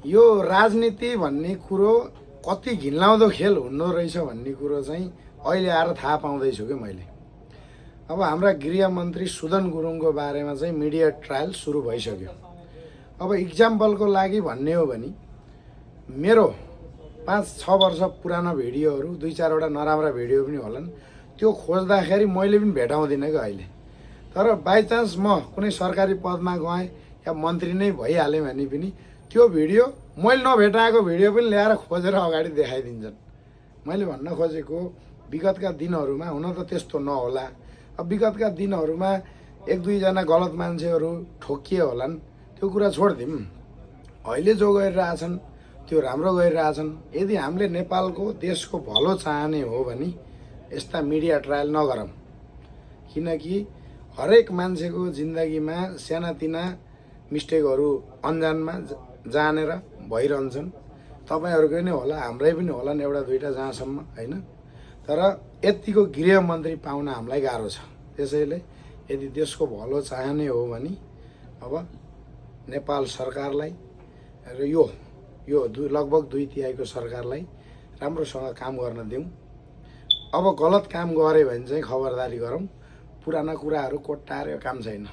यो राजनीति भन्ने कुरो कति घिनलाउँदो खेल हुँदो रहेछ भन्ने कुरो चाहिँ अहिले आएर थाहा पाउँदैछु कि मैले। अब हाम्रा गृहमन्त्री सुदन गुरुङको बारेमा चाहिँ मिडिया ट्रायल सुरु भइसक्यो। अब इक्जाम्पलको लागि भन्ने हो भने मेरो 5-6 वर्ष पुरानो भिडियोहरू 2-4वटा नराम्रा भिडियो पनि होलान्, त्यो खोज्दाखेरि मैले पनि भेटाउँदिनँ कि अहिले। तर बाइचान्स म कुनै सरकारी पदमा गएँ या मन्त्री नै भइहालेँ भने पनि त्यो भिडियो मैले नभेटाएको भिडियो पनि ल्याएर खोजेर अगाडि देखाइदिन्छन्। मैले भन्न खोजेको विगतका दिनहरूमा हुन त त्यस्तो नहोला, अब विगतका दिनहरूमा 1-2जना गलत मान्छेहरू ठोकिए होलान्, त्यो कुरा छोडिदिउँ। अहिले जो गरिरहेछन् त्यो राम्रो गरिरहेछन्। यदि हामीले नेपालको देशको भलो चाहने हो भने यस्ता मिडिया ट्रायल नगरौँ, किनकि हरेक मान्छेको जिन्दगीमा सानातिना मिस्टेकहरू अन्जानमा जानेर भइरहन्छन्। तपाईँहरूकै नै होला, हाम्रै पनि होलान् 1-2टा जहाँसम्म होइन। तर यतिको गृहमन्त्री पाउन हामीलाई गाह्रो छ। त्यसैले यदि देशको भलो चाहने हो भने अब नेपाल सरकारलाई र यो लगभग 2/3 सरकारलाई राम्रोसँग काम गर्न दिउँ। अब गलत काम गऱ्यो भने चाहिँ खबरदारी गरौँ। पुराना कुराहरू कोट्टाएर काम छैन।